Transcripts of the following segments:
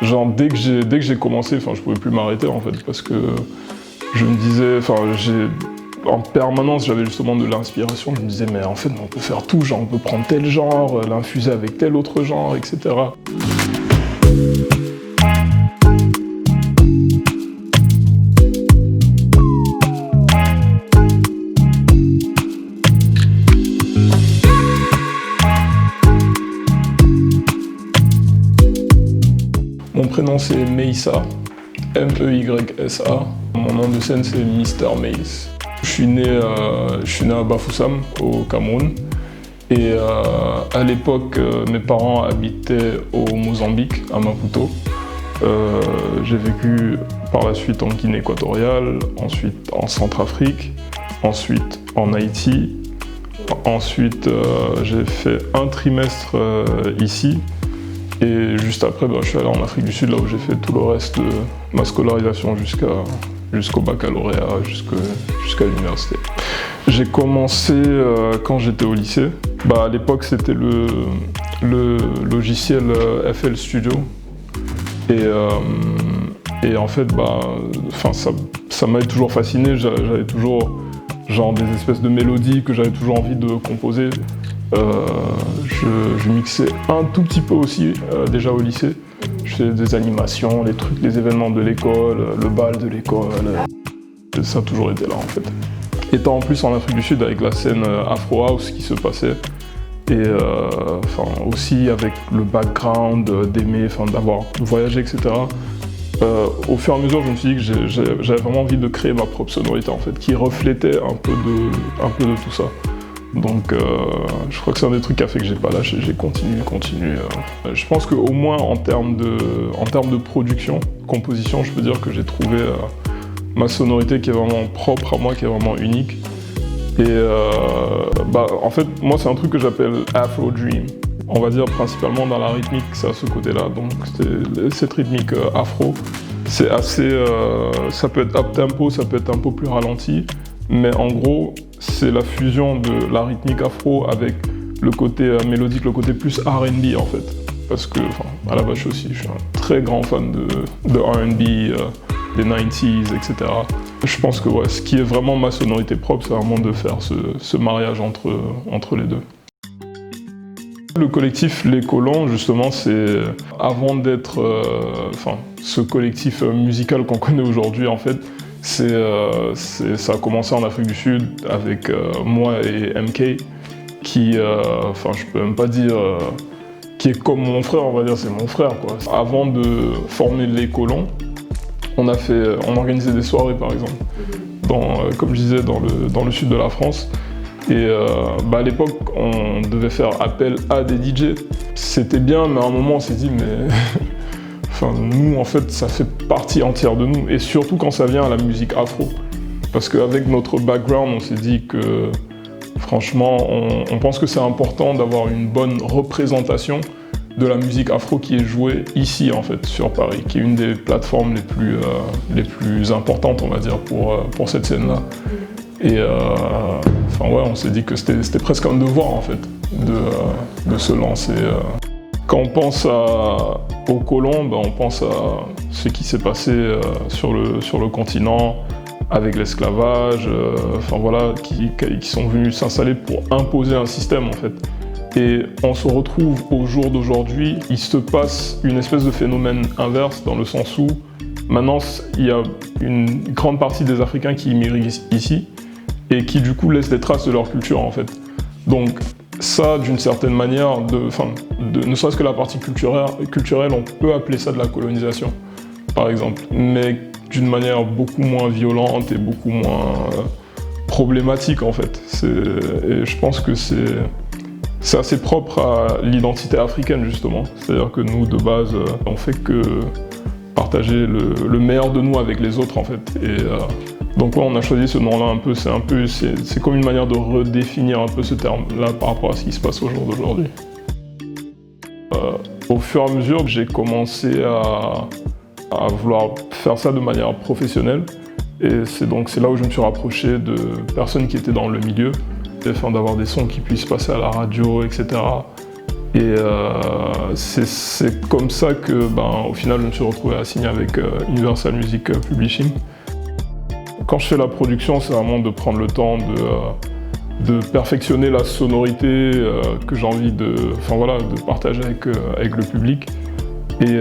Genre dès que j'ai commencé, enfin je pouvais plus m'arrêter en fait parce que je me disais, enfin en permanence j'avais justement de l'inspiration, je me disais mais en fait on peut faire tout, genre on peut prendre tel genre, l'infuser avec tel autre genre, etc. Mon prénom c'est Meyssa, M-E-Y-S-A. Mon nom de scène c'est Mr. Mace. Je suis né à Bafoussam, au Cameroun. Et à l'époque, mes parents habitaient au Mozambique, à Maputo. J'ai vécu par la suite en Guinée équatoriale, ensuite en Centrafrique, ensuite en Haïti. Ensuite, j'ai fait un trimestre ici. Et juste après, je suis allé en Afrique du Sud, là où j'ai fait tout le reste de ma scolarisation jusqu'au baccalauréat, jusqu'à l'université. J'ai commencé quand j'étais au lycée. À l'époque, c'était le logiciel FL Studio. Et en fait, ça m'avait toujours fasciné. J'avais toujours genre des espèces de mélodies que j'avais toujours envie de composer. Je mixais un tout petit peu aussi déjà au lycée. Je faisais des animations, les événements de l'école, le bal de l'école. Ça a toujours été là en fait. Étant en plus en Afrique du Sud avec la scène Afro House qui se passait et aussi avec le background d'aimer, d'avoir voyagé, etc. Au fur et à mesure, je me suis dit que j'avais vraiment envie de créer ma propre sonorité en fait, qui reflétait un peu de tout ça. Donc je crois que c'est un des trucs qui a fait que j'ai pas lâché, j'ai continué. Je pense qu'au moins en termes de production, composition, je peux dire que j'ai trouvé ma sonorité qui est vraiment propre à moi, qui est vraiment unique. Et en fait, moi c'est un truc que j'appelle Afro Dream. On va dire principalement dans la rythmique, c'est à ce côté-là. Donc cette rythmique afro, c'est assez, ça peut être up tempo, ça peut être un peu plus ralenti, mais en gros, c'est la fusion de la rythmique afro avec le côté mélodique, le côté plus R&B en fait. Parce que, à la base, je suis un très grand fan de R&B, des 90s, etc. Je pense que ce qui est vraiment ma sonorité propre, c'est vraiment de faire ce mariage entre les deux. Le collectif Les Colons, justement, c'est avant d'être ce collectif musical qu'on connaît aujourd'hui, en fait, ça a commencé en Afrique du Sud avec moi et MK, qui, je peux même pas dire, qui est comme mon frère, on va dire, c'est mon frère, quoi. Avant de former Les Colons, on organisait des soirées, par exemple, comme je disais, dans le sud de la France. Et à l'époque, on devait faire appel à des DJ. C'était bien, mais à un moment, on s'est dit, mais nous, en fait, ça fait partie entière de nous. Et surtout quand ça vient à la musique afro. Parce qu'avec notre background, on s'est dit que, franchement, on pense que c'est important d'avoir une bonne représentation de la musique afro qui est jouée ici, en fait, sur Paris, qui est une des plateformes les plus importantes, on va dire, pour cette scène-là. Et on s'est dit que c'était presque un devoir en fait de se lancer. Quand on pense aux colons, on pense à ce qui s'est passé sur le continent avec l'esclavage, qui sont venus s'installer pour imposer un système en fait. Et on se retrouve au jour d'aujourd'hui, il se passe une espèce de phénomène inverse dans le sens où maintenant il y a une grande partie des Africains qui immigrent ici et qui du coup laissent des traces de leur culture en fait. Donc ça, d'une certaine manière, ne serait-ce que la partie culturelle, on peut appeler ça de la colonisation, par exemple, mais d'une manière beaucoup moins violente et beaucoup moins problématique en fait. Et je pense que c'est assez propre à l'identité africaine justement. C'est-à-dire que nous, de base, on fait que partager le meilleur de nous avec les autres en fait. Et donc on a choisi ce nom-là un peu, c'est comme une manière de redéfinir un peu ce terme-là par rapport à ce qui se passe au jour d'aujourd'hui. Au fur et à mesure, j'ai commencé à vouloir faire ça de manière professionnelle. Et c'est là où je me suis rapproché de personnes qui étaient dans le milieu, afin d'avoir des sons qui puissent passer à la radio, etc. Et c'est comme ça que, au final, je me suis retrouvé à signer avec Universal Music Publishing. Quand je fais la production, c'est vraiment de prendre le temps de perfectionner la sonorité que j'ai envie de partager avec le public. Et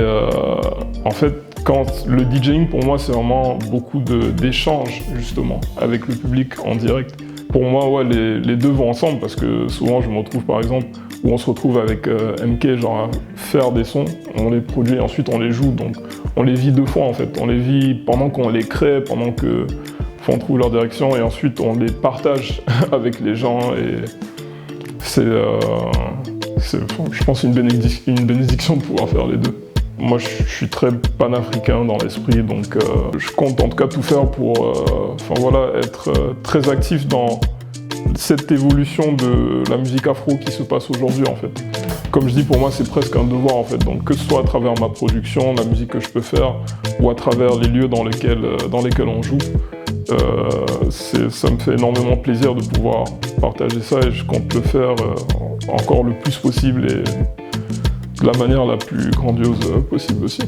en fait, quand le DJing, pour moi, c'est vraiment beaucoup d'échanges, justement, avec le public en direct. Pour moi, ouais, les deux vont ensemble, parce que souvent, je me retrouve, par exemple, où on se retrouve avec MK, genre à faire des sons, on les produit et ensuite on les joue, donc on les vit deux fois en fait. On les vit pendant qu'on les crée, pendant qu'on trouve leur direction, et ensuite on les partage avec les gens, et c'est, je pense, une bénédiction de pouvoir faire les deux. Moi, je suis très panafricain dans l'esprit, donc je compte en tout cas tout faire pour être très actif dans cette évolution de la musique afro qui se passe aujourd'hui en fait. Comme je dis, pour moi c'est presque un devoir en fait, donc que ce soit à travers ma production, la musique que je peux faire, ou à travers les lieux dans lesquels on joue, ça me fait énormément plaisir de pouvoir partager ça, et je compte le faire encore le plus possible et de la manière la plus grandiose possible aussi.